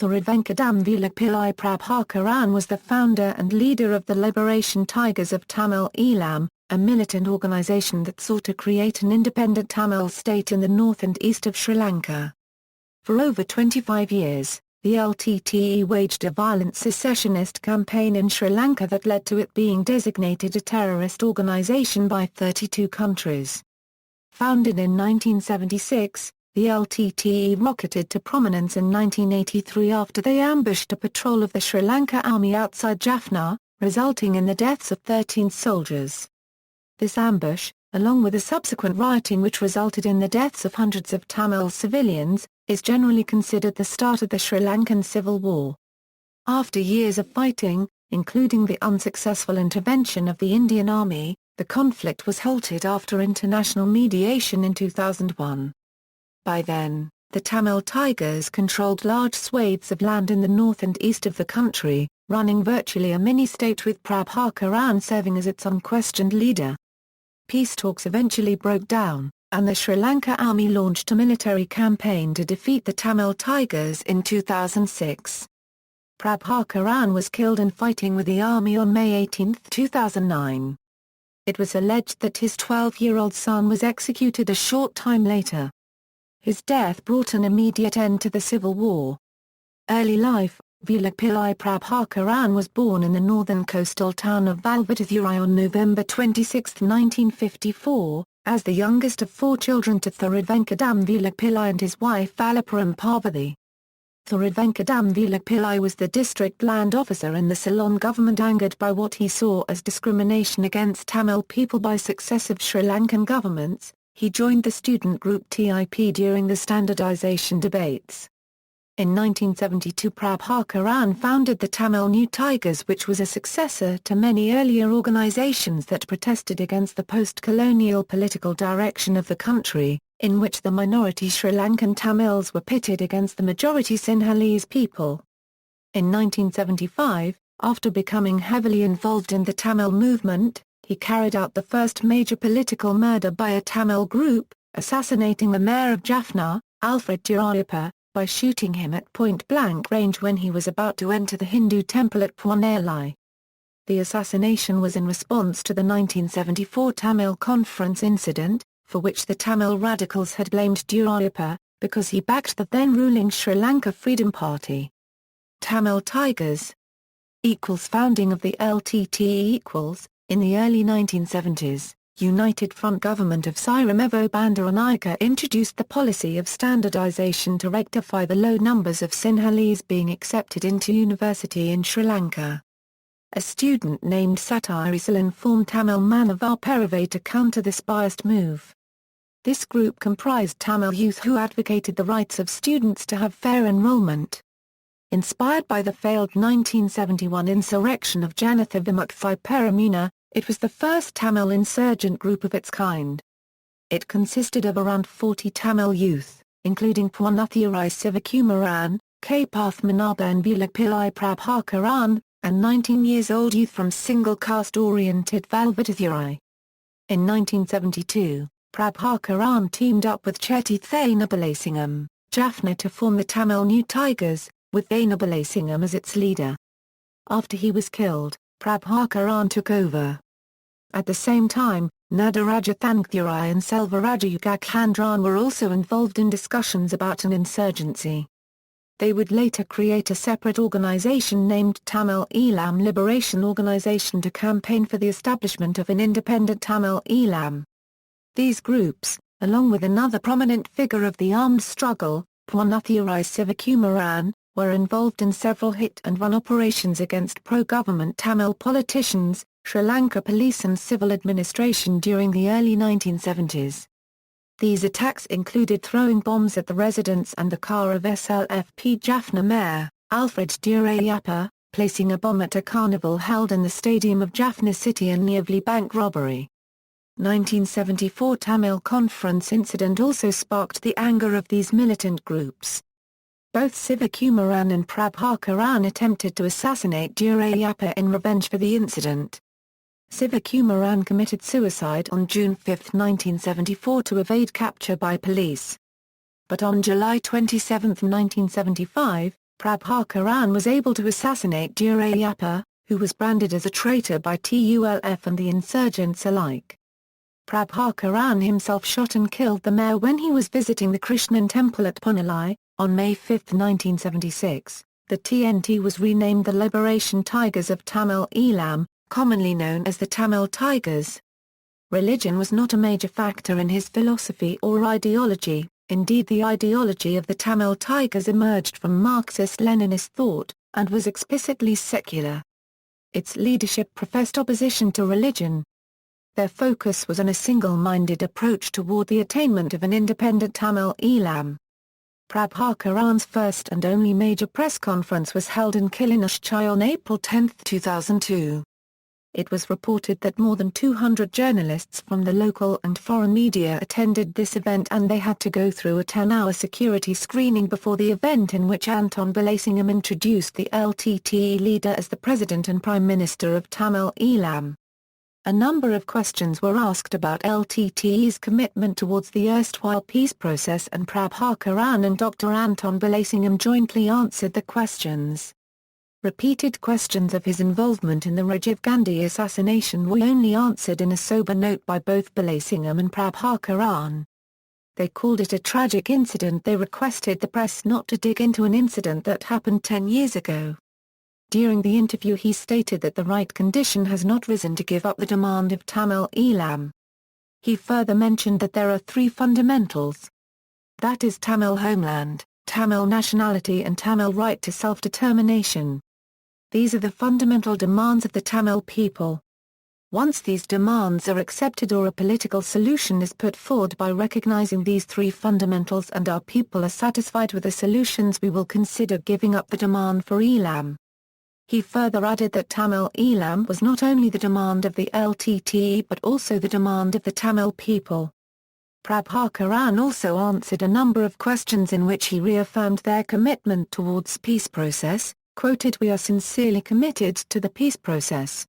Thiruvenkadam Velupillai Prabhakaran was the founder and leader of the Liberation Tigers of Tamil Eelam, a militant organisation that sought to create an independent Tamil state in the north and east of Sri Lanka. For over 25 years, the LTTE waged a violent secessionist campaign in Sri Lanka that led to it being designated a terrorist organisation by 32 countries. Founded in 1976, the LTTE rocketed to prominence in 1983 after they ambushed a patrol of the Sri Lanka Army outside Jaffna, resulting in the deaths of 13 soldiers. This ambush, along with the subsequent rioting which resulted in the deaths of hundreds of Tamil civilians, is generally considered the start of the Sri Lankan Civil War. After years of fighting, including the unsuccessful intervention of the Indian Army, the conflict was halted after international mediation in 2001. By then, the Tamil Tigers controlled large swathes of land in the north and east of the country, running virtually a mini-state with Prabhakaran serving as its unquestioned leader. Peace talks eventually broke down, and the Sri Lanka Army launched a military campaign to defeat the Tamil Tigers in 2006. Prabhakaran was killed in fighting with the army on May 18, 2009. It was alleged that his 12-year-old son was executed a short time later. His death brought an immediate end to the civil war. Early life: Velupillai Prabhakaran was born in the northern coastal town of Valvathurai on November 26, 1954, as the youngest of 4 children to Thiruvenkadam Velupillai and his wife Valappuram Parvathy. Thiruvenkadam Velupillai was the district land officer in the Ceylon government. Angered by what he saw as discrimination against Tamil people by successive Sri Lankan governments, he joined the student group TIP during the standardization debates. In 1972 Prabhakaran founded the Tamil New Tigers, which was a successor to many earlier organizations that protested against the post-colonial political direction of the country, in which the minority Sri Lankan Tamils were pitted against the majority Sinhalese people. In 1975, after becoming heavily involved in the Tamil movement, he carried out the first major political murder by a Tamil group, assassinating the mayor of Jaffna, Alfred Duraiappah, by shooting him at point-blank range when he was about to enter the Hindu temple at Punnalai. The assassination was in response to the 1974 Tamil Conference incident, for which the Tamil radicals had blamed Duraiappah, because he backed the then-ruling Sri Lanka Freedom Party. Tamil Tigers Founding of the LTTE In the early 1970s, United Front government of Siramevo Bandaranaike introduced the policy of standardization to rectify the low numbers of Sinhalese being accepted into university in Sri Lanka. A student named Satirisalan formed Tamil Manavar Perave to counter this biased move. This group comprised Tamil youth who advocated the rights of students to have fair enrollment. Inspired by the failed 1971 insurrection of Janatha Vimukthi Peramuna, it was the first Tamil insurgent group of its kind. It consisted of around 40 Tamil youth, including Ponnathurai Sivakumaran, K. Pathmanabha and Velupillai Prabhakaran, and 19-years-old youth from single-caste-oriented Valvathurai. In 1972, Prabhakaran teamed up with Chetty Thainabalasingam, Jaffna to form the Tamil New Tigers, with Thainabalasingam as its leader. After he was killed, Prabhakaran took over. At the same time, Nadaraja Thankthurai and Selvaraja Yugakhandran were also involved in discussions about an insurgency. They would later create a separate organization named Tamil Eelam Liberation Organization to campaign for the establishment of an independent Tamil Eelam. These groups, along with another prominent figure of the armed struggle, Ponnathurai Sivakumaran, were involved in several hit-and-run operations against pro-government Tamil politicians, Sri Lanka police and civil administration during the early 1970s. These attacks included throwing bombs at the residence and the car of SLFP Jaffna Mayor, Alfred Duraiappah, placing a bomb at a carnival held in the stadium of Jaffna City and nearly bank robbery. 1974 Tamil Conference incident also sparked the anger of these militant groups. Both Sivakumaran and Prabhakaran attempted to assassinate Duraiappah in revenge for the incident. Sivakumaran committed suicide on June 5, 1974 to evade capture by police. But on July 27, 1975, Prabhakaran was able to assassinate Durayappa, who was branded as a traitor by TULF and the insurgents alike. Prabhakaran himself shot and killed the mayor when he was visiting the Krishnan temple at Punalai. On May 5, 1976, the TNT was renamed the Liberation Tigers of Tamil Eelam, commonly known as the Tamil Tigers. Religion was not a major factor in his philosophy or ideology. Indeed, the ideology of the Tamil Tigers emerged from Marxist-Leninist thought, and was explicitly secular. Its leadership professed opposition to religion. Their focus was on a single-minded approach toward the attainment of an independent Tamil Eelam. Prabhakaran's first and only major press conference was held in Kilinochchai on April 10, 2002. It was reported that more than 200 journalists from the local and foreign media attended this event, and they had to go through a 10-hour security screening before the event, in which Anton Balasingham introduced the LTTE leader as the President and Prime Minister of Tamil Eelam. A number of questions were asked about LTTE's commitment towards the erstwhile peace process, and Prabhakaran and Dr. Anton Balasingham jointly answered the questions. Repeated questions of his involvement in the Rajiv Gandhi assassination were only answered in a sober note by both Balasingham and Prabhakaran. They called it a tragic incident. They requested the press not to dig into an incident that happened 10 years ago. During the interview, he stated that the right condition has not risen to give up the demand of Tamil Eelam. He further mentioned that there are three fundamentals. That is Tamil homeland, Tamil nationality and Tamil right to self-determination. These are the fundamental demands of the Tamil people. Once these demands are accepted or a political solution is put forward by recognizing these three fundamentals and our people are satisfied with the solutions, we will consider giving up the demand for Eelam. He further added that Tamil Eelam was not only the demand of the LTTE but also the demand of the Tamil people. Prabhakaran also answered a number of questions in which he reaffirmed their commitment towards peace process, quoted, "We are sincerely committed to the peace process.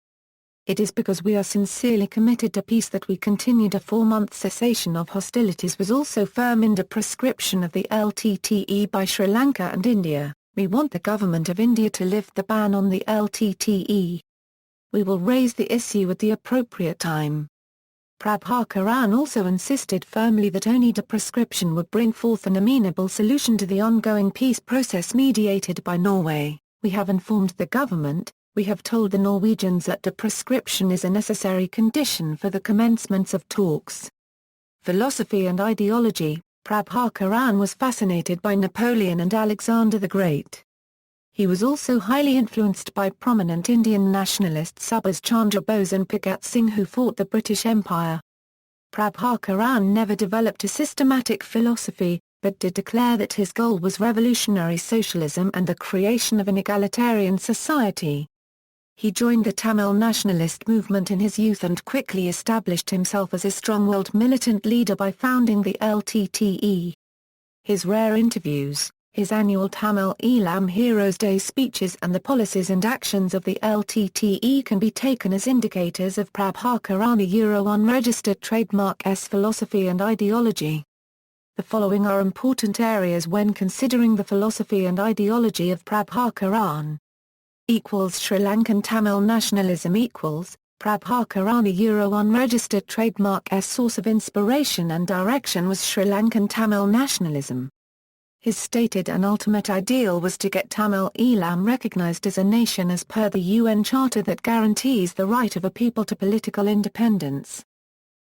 It is because we are sincerely committed to peace that we continued a 4-month cessation of hostilities was also firm in the prescription of the LTTE by Sri Lanka and India. We want the government of India to lift the ban on the LTTE. We will raise the issue at the appropriate time." Prabhakaran also insisted firmly that only the prescription would bring forth an amenable solution to the ongoing peace process mediated by Norway. "We have informed the government, we have told the Norwegians that the prescription is a necessary condition for the commencement of talks." Philosophy and ideology. Prabhakaran was fascinated by Napoleon and Alexander the Great. He was also highly influenced by prominent Indian nationalists Subhas Chandra Bose and Bhagat Singh, who fought the British Empire. Prabhakaran never developed a systematic philosophy, but did declare that his goal was revolutionary socialism and the creation of an egalitarian society. He joined the Tamil nationalist movement in his youth and quickly established himself as a strong-willed militant leader by founding the LTTE. His rare interviews, his annual Tamil Eelam Heroes Day speeches and the policies and actions of the LTTE can be taken as indicators of Prabhakaran's unregistered trademark's philosophy and ideology. The following are important areas when considering the philosophy and ideology of Prabhakaran. Sri Lankan Tamil nationalism. Prabhakaran's unregistered trademark's source of inspiration and direction was Sri Lankan Tamil nationalism. His stated and ultimate ideal was to get Tamil Eelam recognized as a nation as per the UN Charter that guarantees the right of a people to political independence.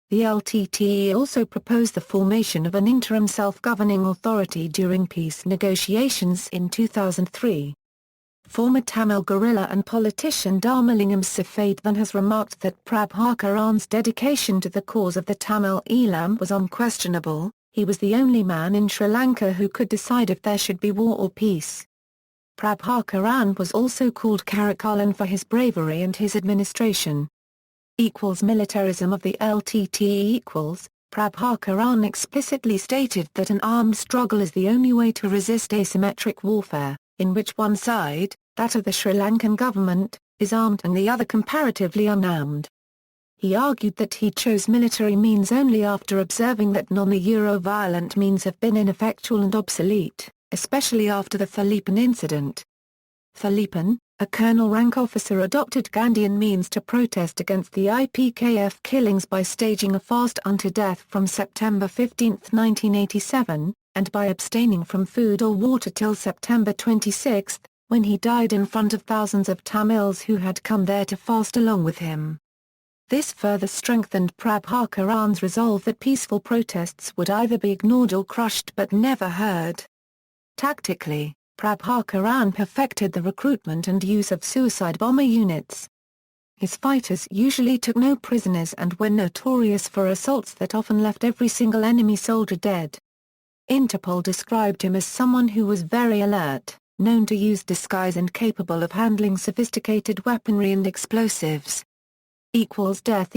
The LTTE also proposed the formation of an interim self-governing authority during peace negotiations in 2003. Former Tamil guerrilla and politician Dharmalingam Sifadhan has remarked that Prabhakaran's dedication to the cause of the Tamil Eelam was unquestionable. He was the only man in Sri Lanka who could decide if there should be war or peace. Prabhakaran was also called Karikalan for his bravery and his administration. Militarism of the LTTE. Prabhakaran explicitly stated that an armed struggle is the only way to resist asymmetric warfare, in which one side, that of the Sri Lankan government, is armed and the other comparatively unarmed. He argued that he chose military means only after observing that non-violent means have been ineffectual and obsolete. especially after the Thiruvenkadam incident. Thiruvenkadam, a colonel-rank officer, adopted Gandhian means to protest against the IPKF killings by staging a fast unto death from September 15, 1987, and by abstaining from food or water till September 26, when he died in front of thousands of Tamils who had come there to fast along with him. This further strengthened Prabhakaran's resolve that peaceful protests would either be ignored or crushed but never heard. Tactically, Prabhakaran perfected the recruitment and use of suicide bomber units. His fighters usually took no prisoners and were notorious for assaults that often left every single enemy soldier dead. Interpol described him as someone who was very alert, known to use disguise and capable of handling sophisticated weaponry and explosives. Death.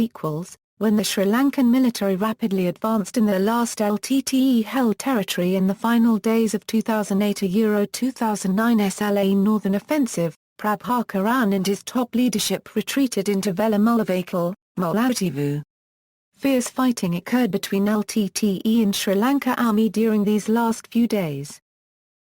When the Sri Lankan military rapidly advanced in their last LTTE held territory in the final days of 2008-2009 SLA Northern Offensive, Prabhakaran and his top leadership retreated into Velamulavikal, Mullaitivu. Fierce fighting occurred between LTTE and Sri Lanka Army during these last few days.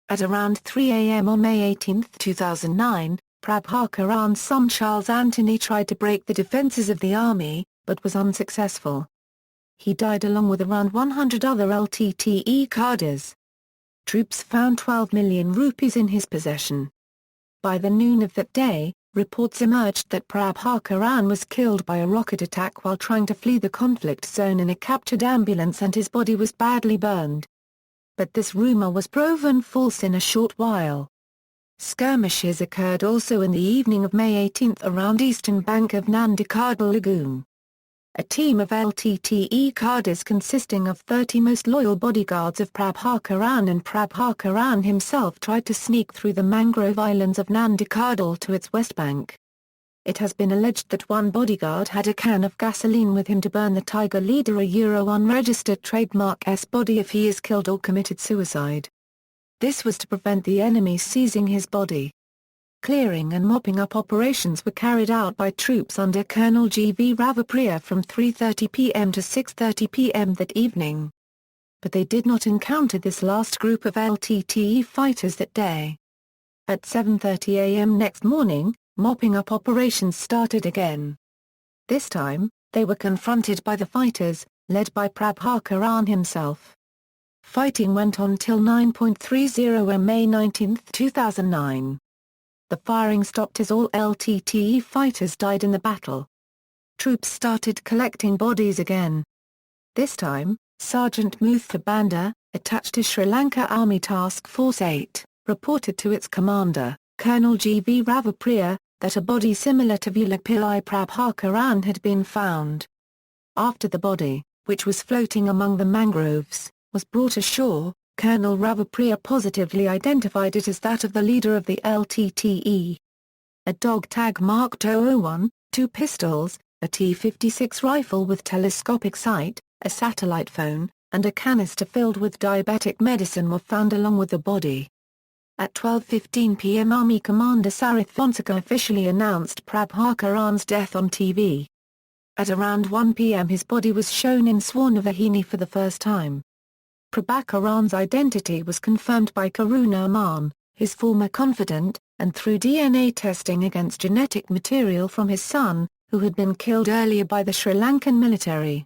At around 3 a.m. on May 18, 2009, Prabhakaran's son Charles Anthony tried to break the defences of the army, but was unsuccessful. He died along with around 100 other LTTE cadres. Troops found 12 million rupees in his possession. By the noon of that day, reports emerged that Prabhakaran was killed by a rocket attack while trying to flee the conflict zone in a captured ambulance and his body was badly burned. But this rumour was proven false in a short while. Skirmishes occurred also in the evening of May 18 around eastern bank of Nandikadal Lagoon. A team of LTTE cadres consisting of 30 most loyal bodyguards of Prabhakaran and Prabhakaran himself tried to sneak through the mangrove islands of Nandikadal to its west bank. It has been alleged that one bodyguard had a can of gasoline with him to burn the Tiger leader a unregistered trademark S body if he is killed or committed suicide. This was to prevent the enemy seizing his body. Clearing and mopping up operations were carried out by troops under Colonel G.V. Ravapriya from 3:30 p.m. to 6:30 p.m. that evening. But they did not encounter this last group of LTTE fighters that day. At 7:30 a.m. next morning, mopping up operations started again. This time, they were confronted by the fighters, led by Prabhakaran himself. Fighting went on till 9:30 am May 19, 2009. The firing stopped as all LTTE fighters died in the battle. Troops started collecting bodies again. This time, Sergeant Muthu Banda, attached to Sri Lanka Army Task Force 8, reported to its commander, Colonel G.V. Ravapriya, that a body similar to Velupillai Prabhakaran had been found. After the body, which was floating among the mangroves, was brought ashore, Colonel Ravapriya positively identified it as that of the leader of the LTTE. A dog tag marked 001, 2 pistols, a T-56 rifle with telescopic sight, a satellite phone, and a canister filled with diabetic medicine were found along with the body. At 12:15 p.m. Army Commander Sarith Fonseca officially announced Prabhakaran's death on TV. At around 1 p.m. his body was shown in Swarnavahini for the first time. Prabhakaran's identity was confirmed by Karuna Aman, his former confidant, and through DNA testing against genetic material from his son, who had been killed earlier by the Sri Lankan military.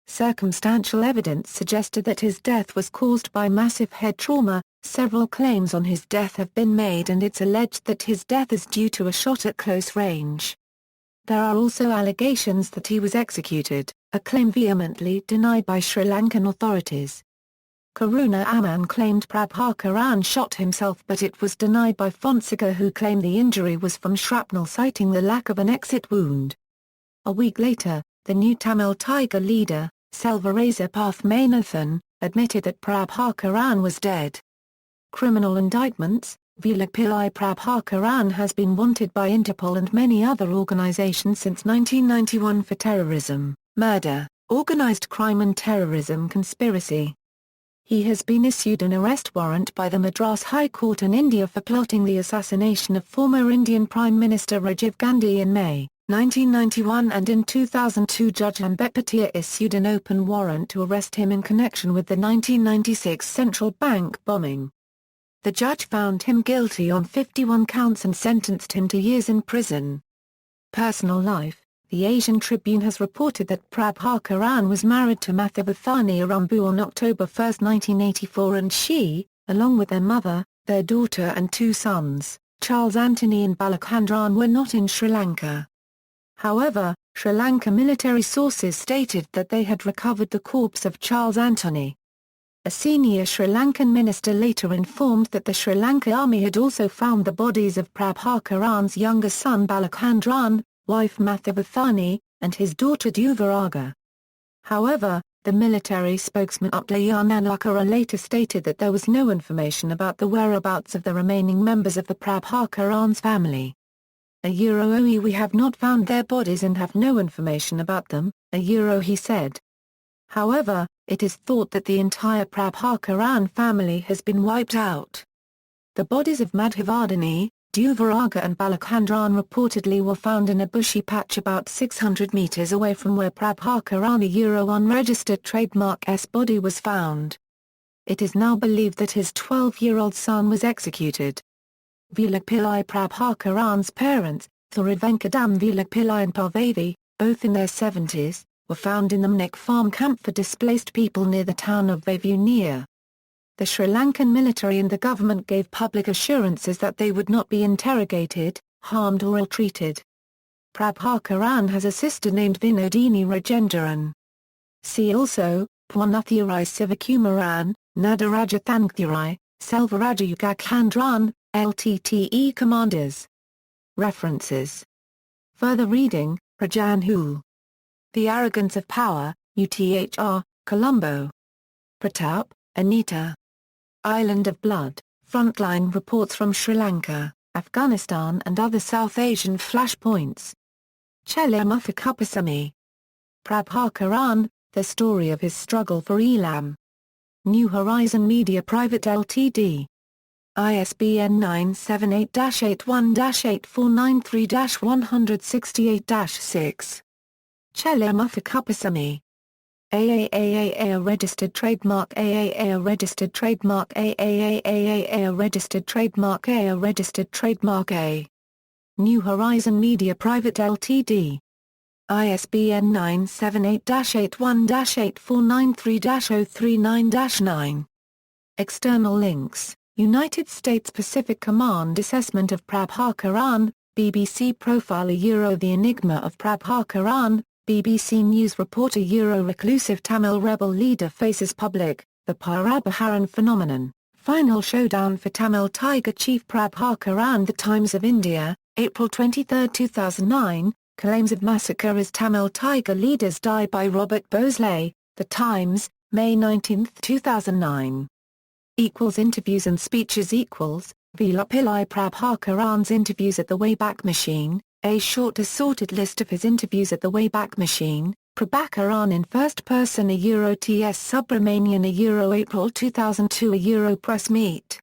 Circumstantial evidence suggested that his death was caused by massive head trauma. Several claims on his death have been made and it's alleged that his death is due to a shot at close range. There are also allegations that he was executed, a claim vehemently denied by Sri Lankan authorities. Karuna Aman claimed Prabhakaran shot himself but it was denied by Fonseca, who claimed the injury was from shrapnel, citing the lack of an exit wound. A week later, the new Tamil Tiger leader, Selvareza Pathmanathan, admitted that Prabhakaran was dead. Criminal indictments. Velupillai Prabhakaran has been wanted by Interpol and many other organizations since 1991 for terrorism, murder, organized crime and terrorism conspiracy. He has been issued an arrest warrant by the Madras High Court in India for plotting the assassination of former Indian Prime Minister Rajiv Gandhi in May 1991, and in 2002 Judge Ambedkar issued an open warrant to arrest him in connection with the 1996 central bank bombing. the judge found him guilty on 51 counts and sentenced him to years in prison. Personal life. The Asian Tribune has reported that Prabhakaran was married to Mathivathani Arumbu on October 1, 1984, and she, along with their mother, their daughter and two sons, Charles Anthony and Balakhandran, were not in Sri Lanka. However, Sri Lanka military sources stated that they had recovered the corpse of Charles Anthony. A senior Sri Lankan minister later informed that the Sri Lanka Army had also found the bodies of Prabhakaran's younger son Balakhandran, wife Mathivathani, and his daughter Dhuvaraga. However, the military spokesman Utlayanalakara later stated that there was no information about the whereabouts of the remaining members of the Prabhakaran's family. We have not found their bodies and have no information about them, he said. However, it is thought that the entire Prabhakaran family has been wiped out. The bodies of Madhavardhani, Dhuvaraga and Balakhandran reportedly were found in a bushy patch about 600 meters away from where Prabhakaran unregistered trademark's body was found. It is now believed that his 12-year-old son was executed. Velupillai Prabhakaran's parents, Thiruvenkadam Velupillai and Parvati, both in their 70s, were found in the Mnik farm camp for displaced people near the town of Vavunia. The Sri Lankan military and the government gave public assurances that they would not be interrogated, harmed or ill-treated. Prabhakaran has a sister named Vinodini Rajendran. See also, Pwanathirai Sivakumaran, Nadarajathankthirai, Selvarajayugakhandran, LTTE commanders. References. Further reading, Rajan Hool. The Arrogance of Power, UTHR, Colombo. Pratap, Anita. Island of Blood, Frontline Reports from Sri Lanka, Afghanistan and Other South Asian Flashpoints. Chellamuthakupasamy. Prabhakaran, The Story of His Struggle for Eelam. New Horizon Media Private Ltd. ISBN 978-81-8493-168-6. Chellamuthakupasamy. AAAA, a registered trademark. AAA, a registered trademark. AAAA, a registered trademark. A registered trademark. A New Horizon Media Private Ltd. ISBN 978-81-8493-039-9. External links. United States Pacific Command Assessment of Prabhakaran, BBC profile. The Enigma of Prabhakaran, BBC News reporter. Reclusive Tamil rebel leader faces public, the Prabhakaran phenomenon, final showdown for Tamil Tiger chief Prabhakaran. The Times of India, April 23, 2009, claims of massacre as Tamil Tiger leaders die by Robert Bosley. The Times, May 19, 2009. Interviews and speeches. Velupillai Prabhakaran's interviews at the Wayback Machine. A short assorted list of his interviews at the Wayback Machine. Prabhakaran in first person. T.S. Subramanian. April 2002. Press Meet.